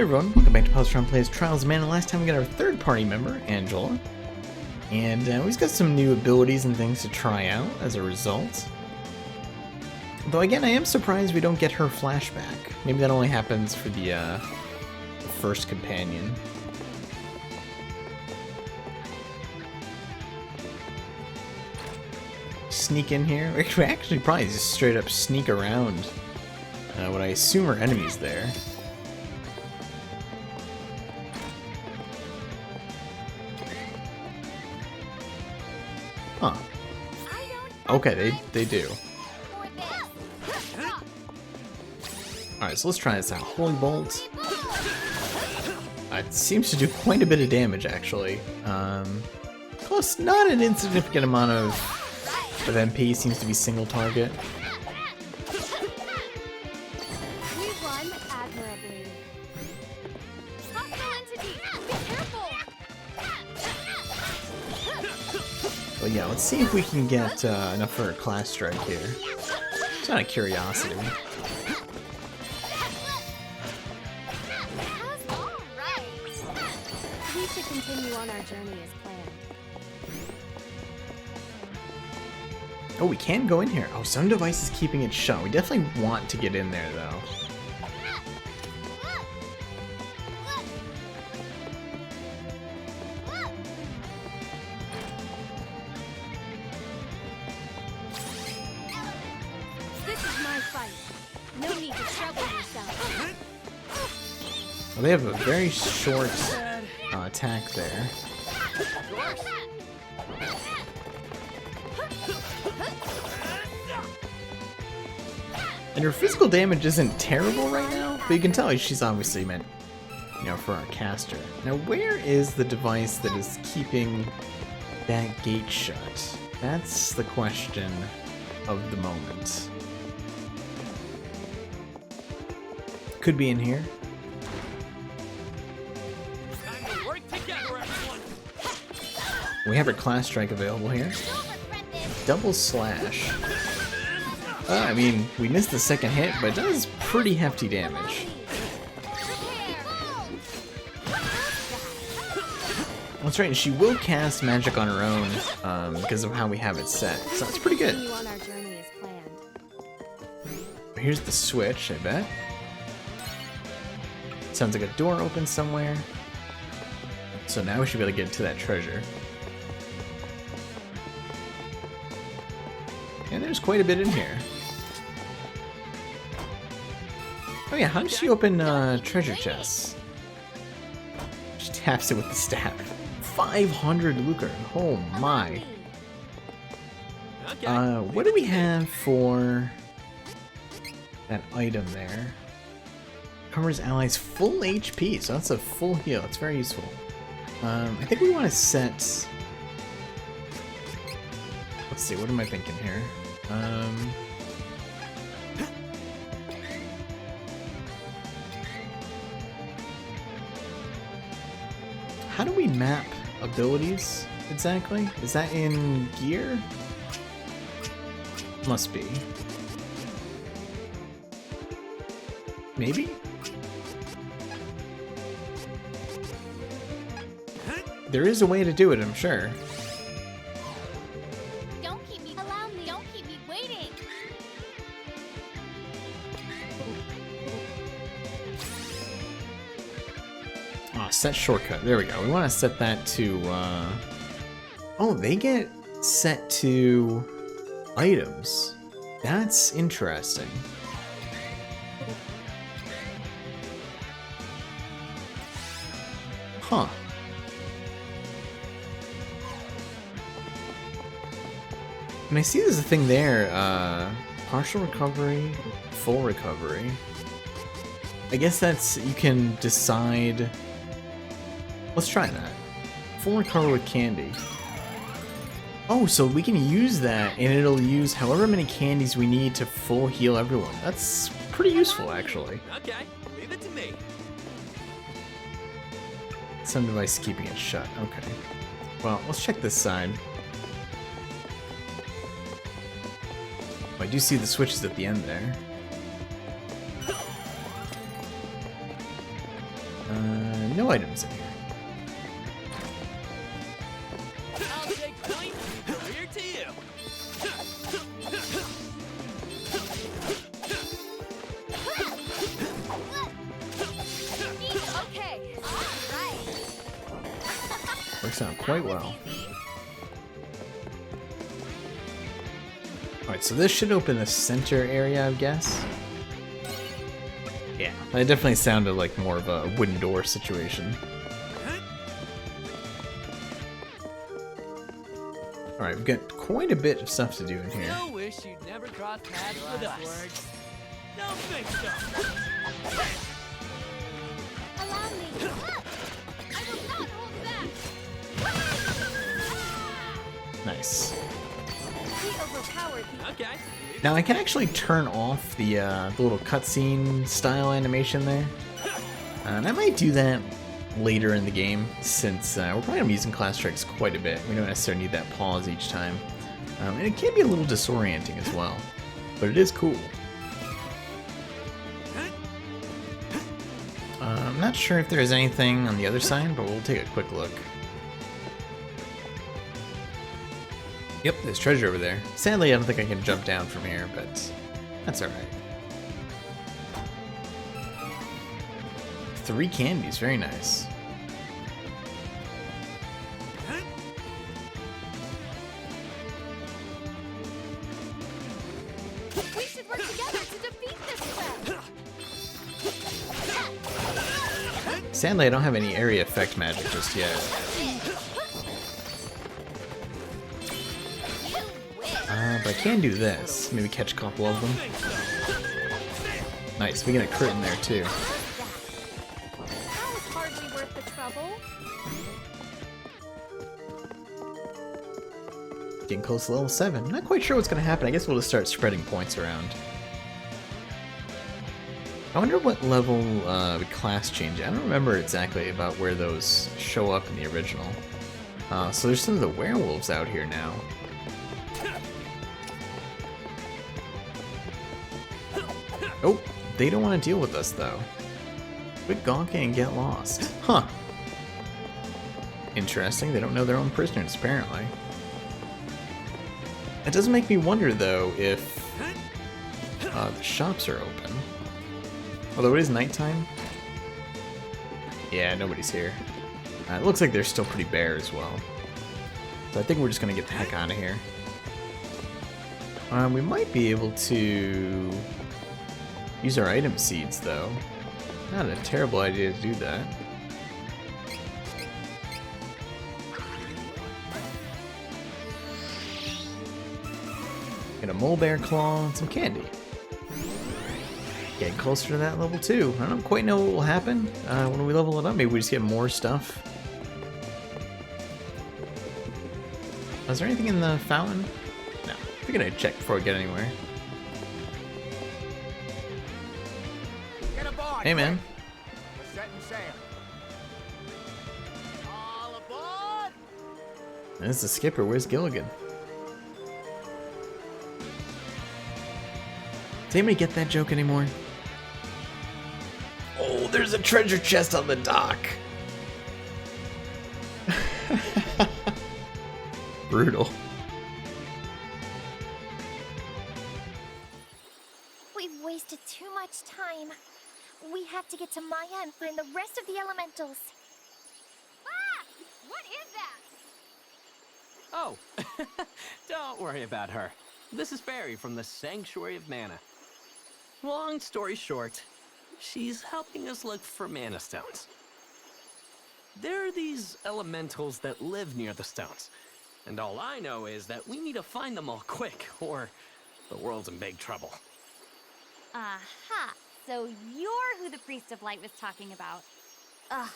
Hey everyone, welcome back to Positron Plays Trials of Mana. Last time we got our third party member, Angela. And we've got some new abilities and things to try out as a result. Though again, I am surprised we don't get her flashback. Maybe that only happens for the first companion. Sneak in here. We could actually probably just straight up sneak around what I assume are enemies there. Huh. Okay, they do. Alright, so let's try this out. Holy Bolt. It seems to do quite a bit of damage, actually. Plus, not an insignificant amount of MP. Seems to be single target. But yeah, let's see if we can get enough for a class strike here. It's out of curiosity. We should continue on our journey as planned. Oh, we can go in here. Oh, some device is keeping it shut. We definitely want to get in there, though. Well, they have a very short attack there. And her physical damage isn't terrible right now, but you can tell she's obviously meant, you know, for our caster. Now, where is the device that is keeping that gate shut? That's the question of the moment. Could be in here. We have our class strike available here. Double slash. I mean, we missed the second hit, but it does pretty hefty damage. That's right, and she will cast magic on her own because of how we have it set. So that's pretty good. Here's the switch, I bet. Sounds like a door open somewhere. So now we should be able to get to that treasure. And there's quite a bit in here. Oh yeah, how does she open treasure chests? She taps it with the staff. 500 lucre. Oh my. What do we have for that item there? Covers allies full HP, so that's a full heal. It's very useful. I think we want to set... Let's see, what am I thinking here? How do we map abilities exactly? Is that in gear? Must be. Maybe? There is a way to do it, I'm sure. Set shortcut. There we go. We want to set that to, Oh, they get set to items. That's interesting. Huh. And I see there's a thing there, partial recovery, full recovery. I guess that's, you can decide... Let's try that. Full recover with candy. Oh, so we can use that and it'll use however many candies we need to full heal everyone. That's pretty useful, actually. Okay, leave it to me. Some device keeping it shut. Okay. Well, let's check this side. I do see the switches at the end there. No items in here. I'll take point. Here to you. Okay. Alright. Works out quite well. Alright, so this should open the center area, I guess. Yeah, it definitely sounded like more of a wooden door situation. Alright, we've got quite a bit of stuff to do in here. Still wish you'd never crossed paths with us. Don't think so. Allow me. I will not hold back. Nice. We overpowered the Okay. Now I can actually turn off the little cutscene style animation there. And I might do that later in the game, since we're probably going to be using class tracks quite a bit. We don't necessarily need that pause each time. And it can be a little disorienting as well, but it is cool. I'm not sure if there's anything on the other side, but we'll take a quick look. Yep, there's treasure over there. Sadly, I don't think I can jump down from here, but that's alright. 3 candies, very nice. We should work together to defeat this threat. Sadly, I don't have any area effect magic just yet. But I can do this. Maybe catch a couple of them. Nice, we get a crit in there too. That was hardly worth the trouble. Getting close to level 7. Not quite sure what's going to happen. I guess we'll just start spreading points around. I wonder what level class change. I don't remember exactly about where those show up in the original. So there's some of the werewolves out here now. Oh, they don't want to deal with us though. Quit gawking and get lost. Huh. Interesting, they don't know their own prisoners apparently. It does make me wonder though if the shops are open. Although it is nighttime. Yeah, nobody's here. It looks like they're still pretty bare as well. So I think we're just gonna get the heck out of here. We might be able to use our item seeds though. Not a terrible idea to do that. Get a mole bear claw and some candy. Getting closer to that level 2. I don't quite know what will happen when we level it up. Maybe we just get more stuff. Is there anything in the fountain? No. I figured I'd check before I get anywhere. Get aboard, Hey man. we're setting sail. All aboard! There's the skipper. Where's Gilligan? Does anybody get that joke anymore? Oh, there's a treasure chest on the dock. Brutal. We've wasted too much time. We have to get to Maia and find the rest of the elementals. Ah! What is that? Oh, don't worry about her. This is Fairy from the Sanctuary of Mana. Long story short, she's helping us look for mana stones. There are these elementals that live near the stones, and all I know is that we need to find them all quick, or the world's in big trouble. Aha! So you're who the Priest of Light was talking about. Ugh.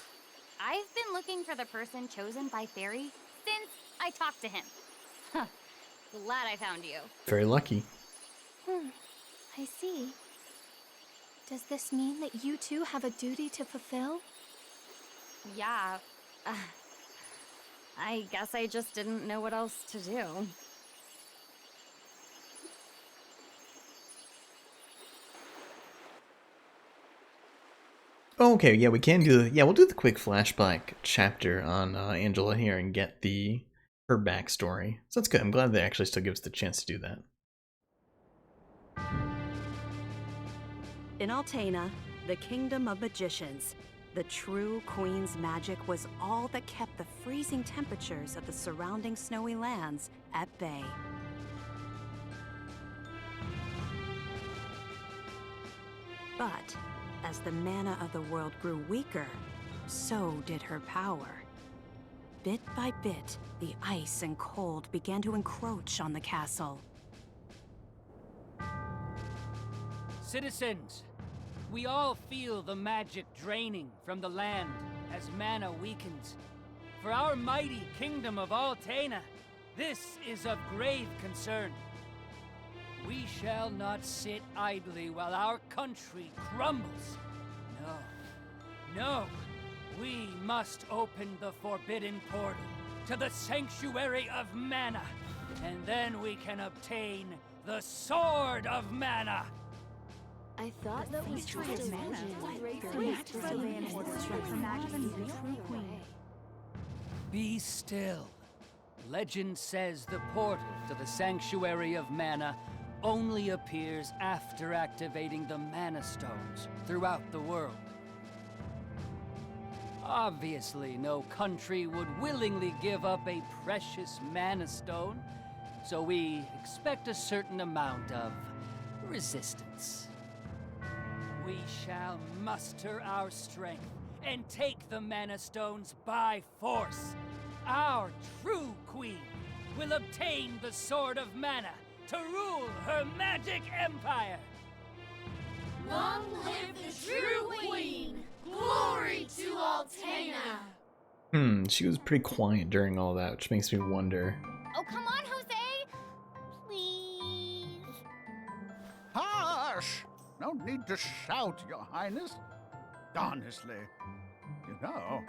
I've been looking for the person chosen by Fairy since I talked to him. Huh. Glad I found you. Very lucky. I see. Does this mean that you two have a duty to fulfill? Yeah. I guess I just didn't know what else to do. Okay, yeah, we can do. Yeah, we'll do the quick flashback chapter on Angela here and get her backstory. So that's good. I'm glad they actually still give us the chance to do that. In Altena, the kingdom of magicians, the true queen's magic was all that kept the freezing temperatures of the surrounding snowy lands at bay. But as the mana of the world grew weaker, so did her power. Bit by bit, the ice and cold began to encroach on the castle. Citizens, we all feel the magic draining from the land as mana weakens. For our mighty kingdom of Altena, this is of grave concern. We shall not sit idly while our country crumbles. No, we must open the forbidden portal to the sanctuary of mana, and then we can obtain the Sword of Mana. I thought that was just a Be still. Legend says the portal to the Sanctuary of Mana only appears after activating the Mana Stones throughout the world. Obviously, no country would willingly give up a precious Mana Stone, so we expect a certain amount of resistance. We shall muster our strength and take the Mana Stones by force. Our true queen will obtain the Sword of Mana to rule her magic empire. Long live the true queen! Glory to Altena! She was pretty quiet during all that, which makes me wonder. Oh, come on, Jose! Please. Hush! No need to shout, Your Highness. Honestly, you know,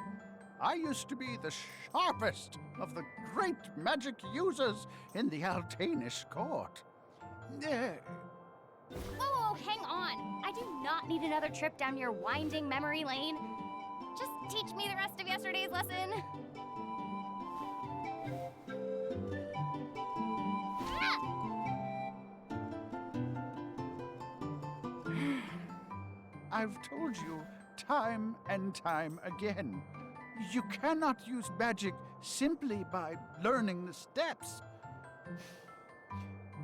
I used to be the sharpest of the great magic users in the Altanish court. Oh, hang on. I do not need another trip down your winding memory lane. Just teach me the rest of yesterday's lesson. I've told you time and time again, you cannot use magic simply by learning the steps.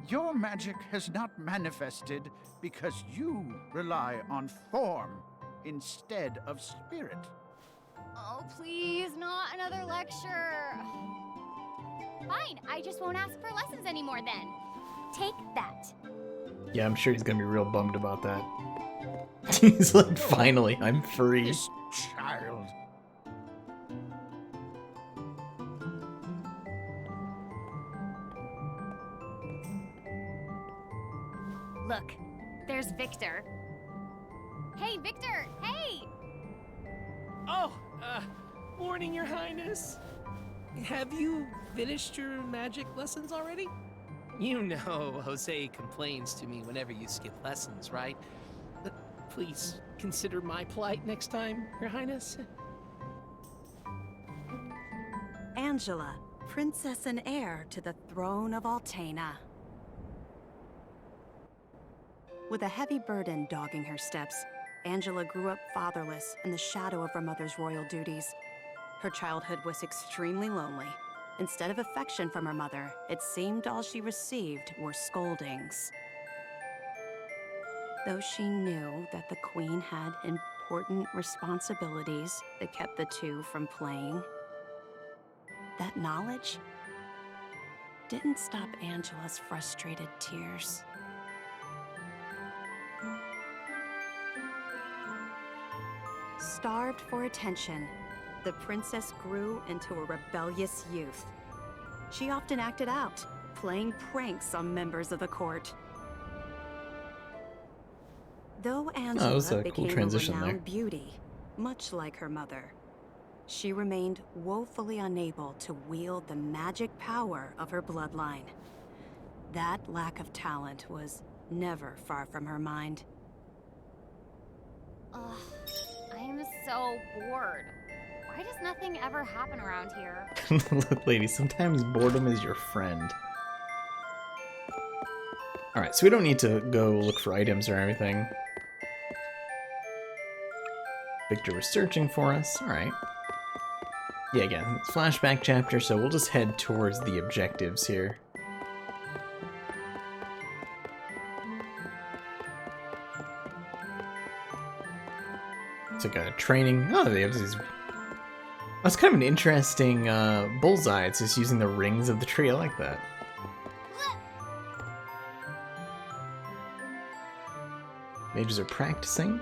Your magic has not manifested because you rely on form instead of spirit. Oh, please, not another lecture. Fine, I just won't ask for lessons anymore then. Take that. Yeah, I'm sure he's gonna be real bummed about that. He's like, finally, I'm free. This child. Look, there's Victor. Hey, Victor! Hey! Oh, morning, Your Highness. Have you finished your magic lessons already? You know Jose complains to me whenever you skip lessons, right? Please consider my plight next time, Your Highness. Angela, princess and heir to the throne of Altena. With a heavy burden dogging her steps, Angela grew up fatherless in the shadow of her mother's royal duties. Her childhood was extremely lonely. Instead of affection from her mother, it seemed all she received were scoldings. Though she knew that the queen had important responsibilities that kept the two from playing, that knowledge didn't stop Angela's frustrated tears. Starved for attention, the princess grew into a rebellious youth. She often acted out, playing pranks on members of the court. Though Angela was a cool became a transition there. renowned beauty, much like her mother, she remained woefully unable to wield the magic power of her bloodline. That lack of talent was never far from her mind. Ugh, I I'm so bored. Why does nothing ever happen around here? Look, lady, sometimes boredom is your friend. Alright, so we don't need to go look for items or anything. Victor was searching for us. Alright. Yeah, again, it's flashback chapter, so we'll just head towards the objectives here. It's like a training. Oh, they have these. That's kind of an interesting bullseye. It's just using the rings of the tree. I like that. Mages are practicing.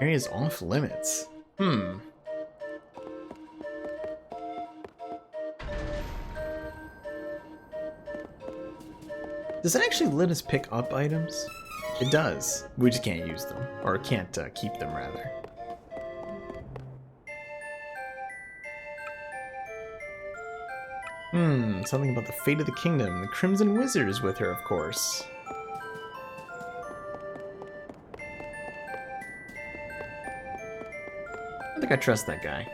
Area's off limits. Does it actually let us pick up items? It does. We just can't use them. Or can't keep them, rather. Something about the fate of the kingdom. The Crimson Wizard is with her, of course. I think I trust that guy.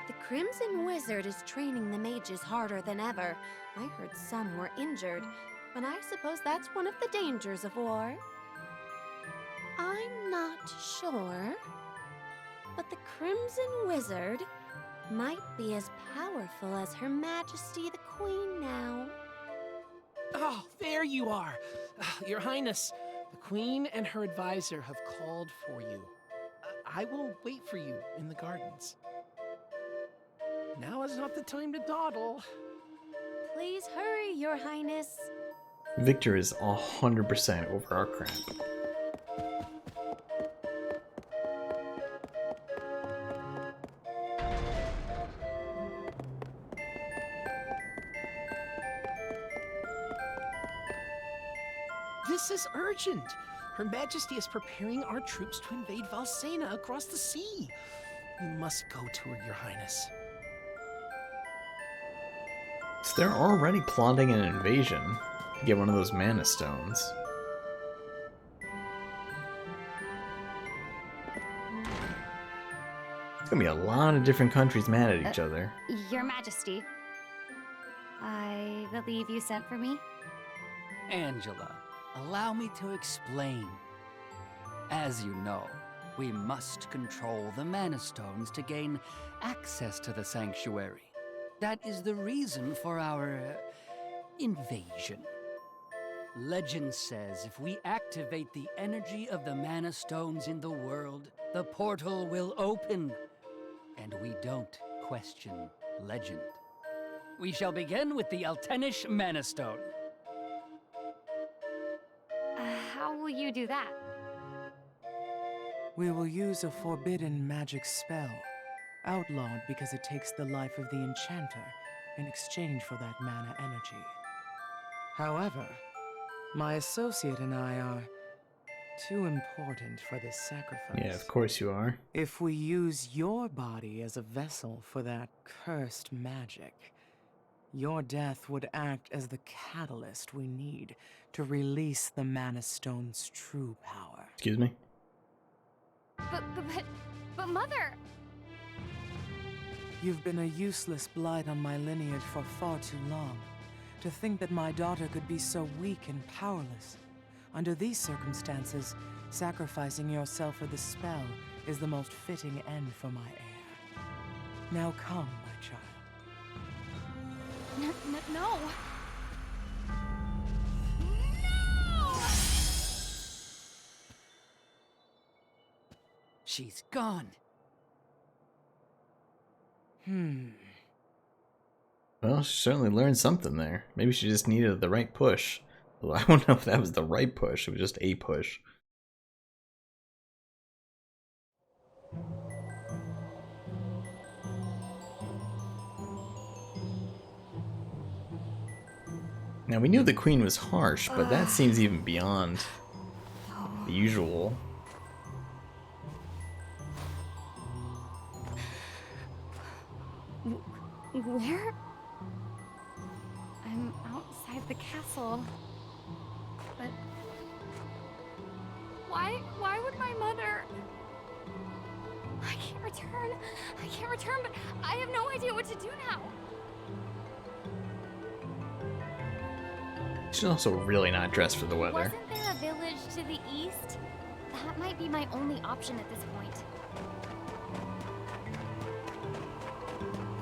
The Crimson Wizard is training the mages harder than ever. I heard some were injured, but I suppose that's one of the dangers of war. I'm not sure, but the Crimson Wizard might be as powerful as Her Majesty the Queen now. Oh, there you are. Your Highness, the Queen and her advisor have called for you. I will wait for you in the gardens. Now is not the time to dawdle. Please hurry, Your Highness. Victor is 100% over our crap. This is urgent. Her Majesty is preparing our troops to invade Valsena across the sea. We must go to her, Your Highness. So they're already plotting an invasion to get one of those mana stones. It's gonna be a lot of different countries mad at each other. Your Majesty. I believe you sent for me? Angela, allow me to explain. As you know, we must control the Mana Stones to gain access to the sanctuary. That is the reason for our invasion. Legend says if we activate the energy of the Mana Stones in the world, the portal will open. And we don't question legend. We shall begin with the Altenish Mana Stone. How will you do that? We will use a forbidden magic spell, outlawed because it takes the life of the enchanter in exchange for that mana energy. However, my associate and I are too important for this sacrifice. Yeah, of course you are. If we use your body as a vessel for that cursed magic, your death would act as the catalyst we need to release the Mana Stone's true power. Excuse me? But Mother! You've been a useless blight on my lineage for far too long. To think that my daughter could be so weak and powerless. Under these circumstances, sacrificing yourself for the spell is the most fitting end for my heir. Now come, my child. No! She's gone. Well, she certainly learned something there. Maybe she just needed the right push. Well, I don't know if that was the right push. It was just a push. Now, we knew the queen was harsh, but that seems even beyond the usual. Where? I'm outside the castle. But why would my mother? I can't return, but I have no idea what to do now. She's also really not dressed for the weather. Wasn't there a village to the east? That might be my only option at this point.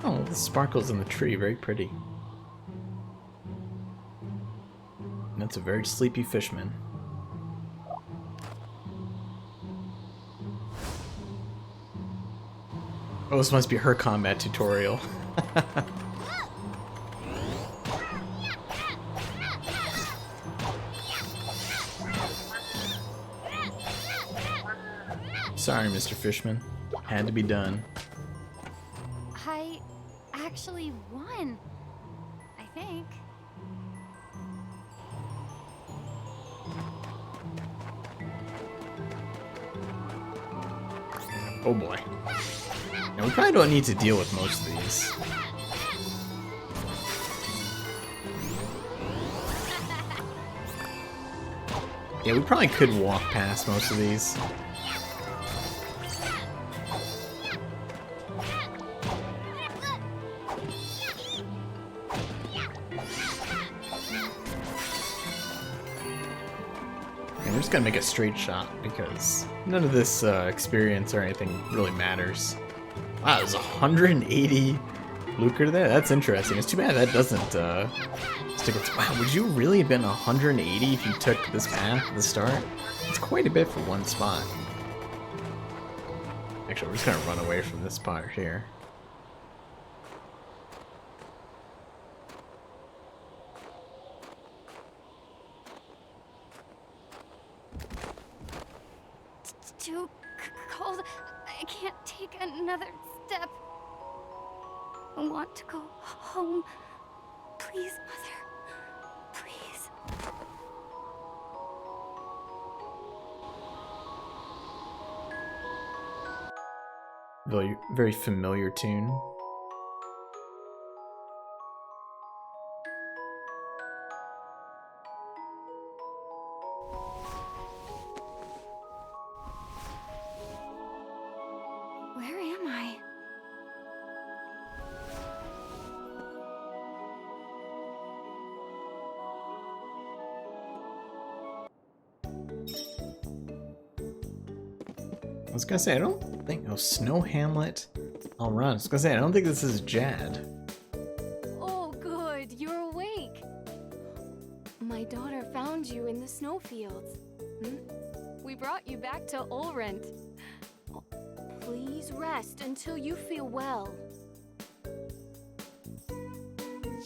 Oh, the sparkles in the tree, very pretty. And that's a very sleepy fishman. Oh, this must be her combat tutorial. Sorry, Mr. Fishman. Had to be done. I actually won, I think. Oh boy. Now we probably don't need to deal with most of these. Yeah, we probably could walk past most of these. And we're just gonna make a straight shot because none of this experience or anything really matters. Wow, there's 180 lucre there? That's interesting. It's too bad that doesn't stick with... Wow, would you really have been 180 if you took this path at the start? It's quite a bit for one spot. Actually, we're just gonna run away from this part here. It's too cold. I can't take another step. I want to go home. Please, Mother. Please. Very, very familiar tune. Where am I? I was gonna say, I don't think... Oh, Snow Hamlet. I'll run. I was gonna say, I don't think this is Jad. Oh, good. You're awake. My daughter found you in the snowfields. We brought you back to Ulrent. Please rest until you feel well.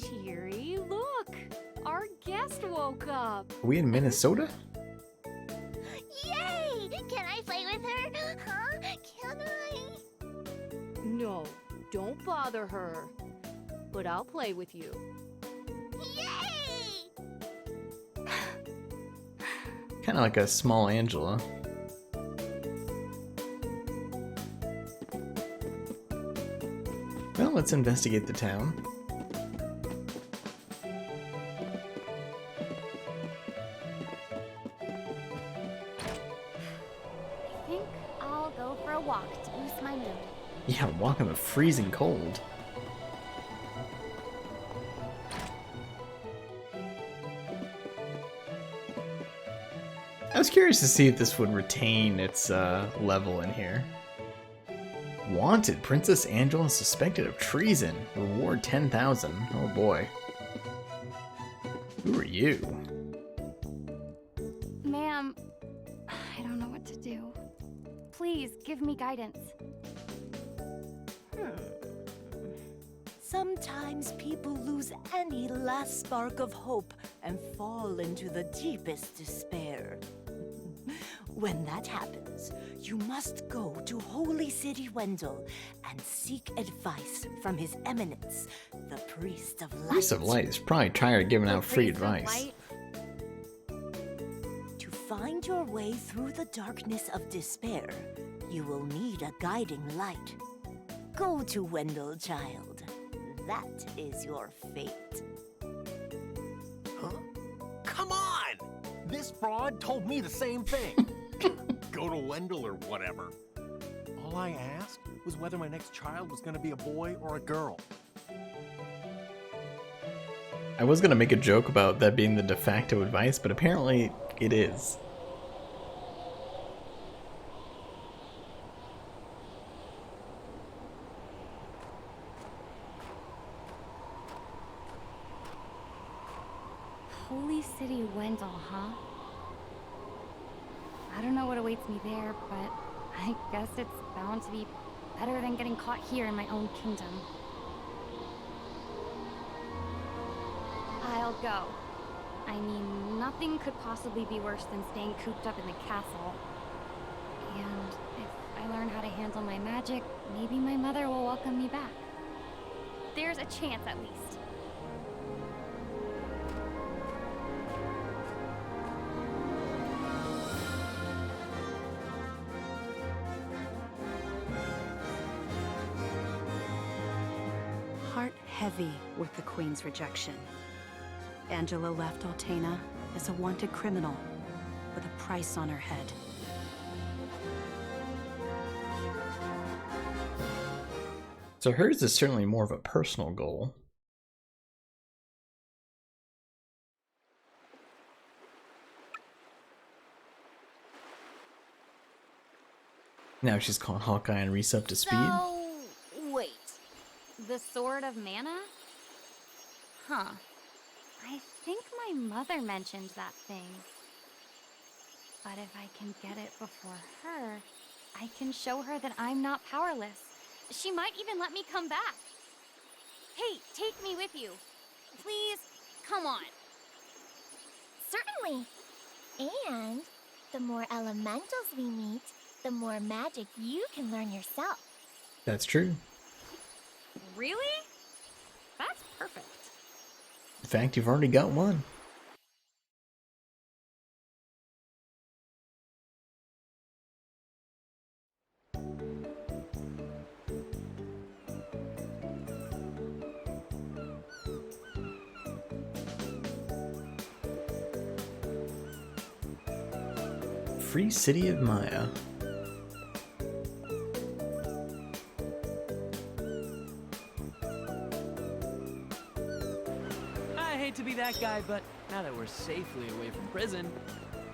Cheery, look! Our guest woke up. Are we in Minnesota? Yay! Can I play with her? Huh? Can I? No, don't bother her. But I'll play with you. Yay! Kind of like a small Angela. Well, let's investigate the town. I think I'll go for a walk to boost my mood. Yeah, walk in the freezing cold. I was curious to see if this would retain its level in here. Wanted, Princess Angela suspected of treason. Reward 10,000. Oh boy. Who are you? Ma'am, I don't know what to do. Please give me guidance. Sometimes people lose any last spark of hope and fall into the deepest despair. When that happens, you must go to Holy City Wendel and seek advice from His Eminence, the Priest of Light. Priest of Light is probably tired of giving out free advice. To find find your way through the darkness of despair, you will need a guiding light. Go to Wendel, child. That is your fate. Huh? Come on! This fraud told me the same thing. Go to Wendel or whatever. All I asked was whether my next child was going to be a boy or a girl. I was gonna make a joke about that being the de facto advice, but apparently it is. Holy City Wendel, huh? I don't know what awaits me there, but I guess it's bound to be better than getting caught here in my own kingdom. I'll go. I mean, nothing could possibly be worse than staying cooped up in the castle. And if I learn how to handle my magic, maybe my mother will welcome me back. There's a chance, at least. Heart heavy with the Queen's rejection, Angela left Altena as a wanted criminal with a price on her head. So hers is certainly more of a personal goal. Now she's caught Hawkeye and Riesz up to speed. So, wait. The Sword of Mana? Huh. I think my mother mentioned that thing. But if I can get it before her, I can show her that I'm not powerless. She might even let me come back. Hey, take me with you. Please, come on. Certainly. And the more elementals we meet, the more magic you can learn yourself. That's true. Really? That's perfect. In fact, you've already got one. Free City of Maia. I hate to be that guy, but now that we're safely away from prison,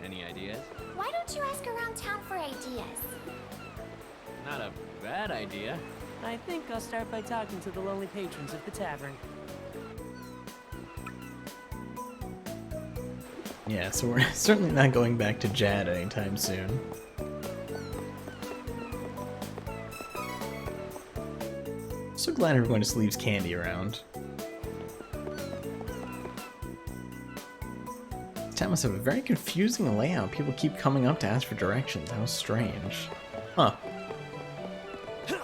any ideas? Why don't you ask around town for ideas? Not a bad idea. I think I'll start by talking to the lonely patrons of the tavern. Yeah, so we're certainly not going back to Jad anytime soon. So glad everyone just leaves candy around. This town must have a very confusing layout. People keep coming up to ask for directions. How strange. Huh. Yeah,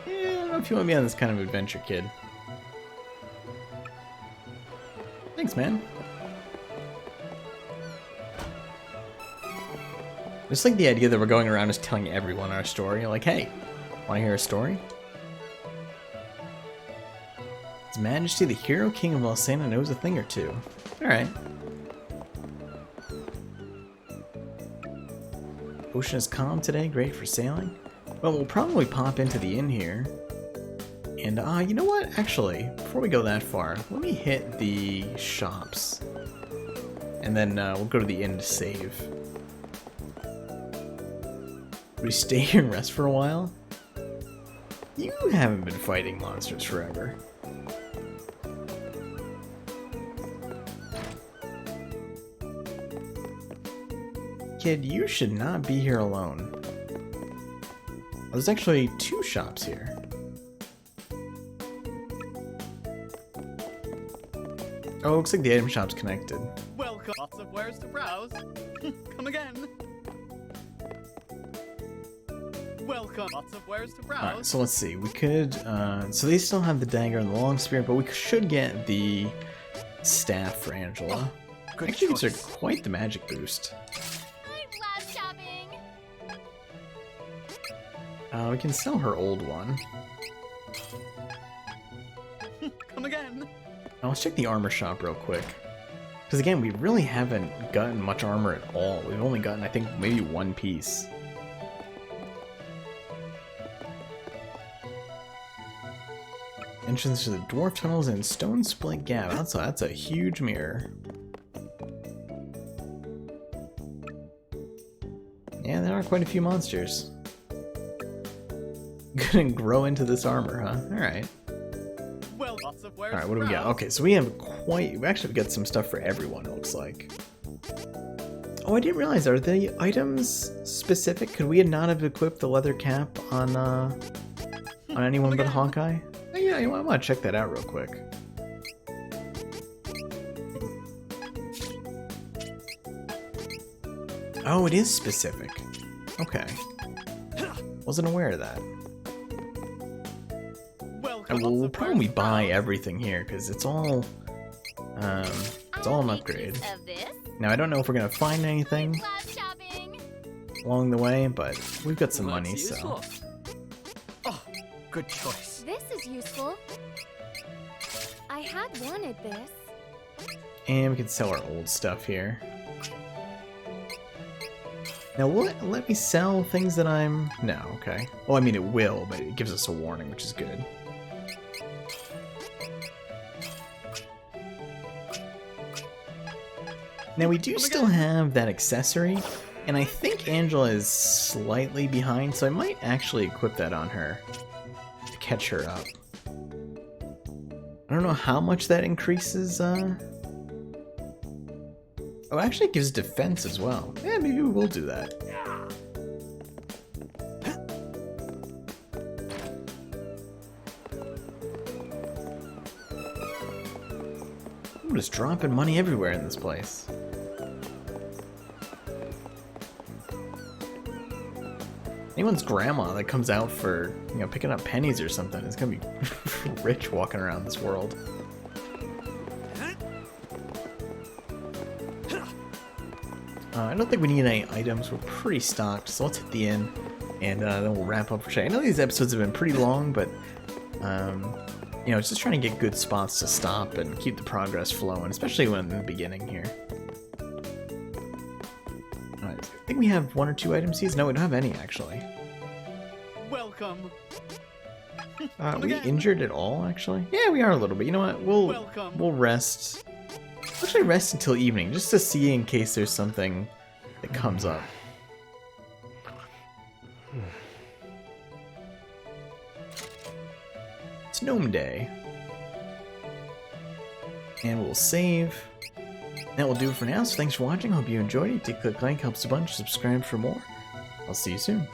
I don't know if you want to be on this kind of adventure, kid. Thanks, man. I just like the idea that we're going around just telling everyone our story. Like, hey, want to hear a story? His Majesty, the Hero King of Alcena, knows a thing or two. Alright. Ocean is calm today, great for sailing. Well, we'll probably pop into the inn here. And, you know what? Actually, before we go that far, let me hit the shops. And then we'll go to the inn to save. We stay here and rest for a while? You haven't been fighting monsters forever. Kid, you should not be here alone. There's actually 2 shops here. Oh, looks like the item shop's connected. Welcome. Lots of wares to browse. Come again. Welcome. Lots of wares to browse. Alright, so let's see. We could, so they still have the dagger and the long spear, but we should get the staff for Angela. Good Actually gives her choice. quite the magic boost. I love shopping. We can sell her old one. Come again. Now let's check the armor shop real quick. Because again, we really haven't gotten much armor at all. We've only gotten, I think, maybe one piece. Entrance to the dwarf tunnels and stone split gap. That's a huge mirror. Yeah, there are quite a few monsters. Gonna grow into this armor, huh? Alright. Well, lots of wares. Alright, what do we got? Okay, so we actually got some stuff for everyone, it looks like. Oh, I didn't realize, are the items specific? Could we not have equipped the leather cap on anyone but Hawkeye? Oh, yeah, I want to check that out real quick. Oh, it is specific. Okay. Wasn't aware of that. And we'll probably buy everything here because it's all an upgrade. Now I don't know if we're gonna find anything along the way, but we've got some money, so. Oh, good choice. This is useful. I had wanted this. And we can sell our old stuff here. Now will it let me sell things that I'm... No, okay. Well, I mean it will, but it gives us a warning, which is good. Now we do still have that accessory, and I think Angela is slightly behind, so I might actually equip that on her to catch her up. I don't know how much that increases, Oh, actually it gives defense as well. Yeah, maybe we will do that. I'm just dropping money everywhere in this place. Anyone's grandma that comes out for, you know, picking up pennies or something is gonna be rich walking around this world. I don't think we need any items. We're pretty stocked, so let's hit the inn, and then we'll wrap up for today. I know these episodes have been pretty long, but you know, it's just trying to get good spots to stop and keep the progress flowing, especially when in the beginning here. I think we have 1 or 2 item seeds. No, we don't have any actually. Welcome. Are we injured at all, actually? Yeah, we are a little bit. You know what? We'll rest. Actually, rest until evening, just to see in case there's something that comes up. It's Gnome Day. And we'll save. That will do it for now, so thanks for watching. Hope you enjoyed it. Click like, helps a bunch. Subscribe for more. I'll see you soon.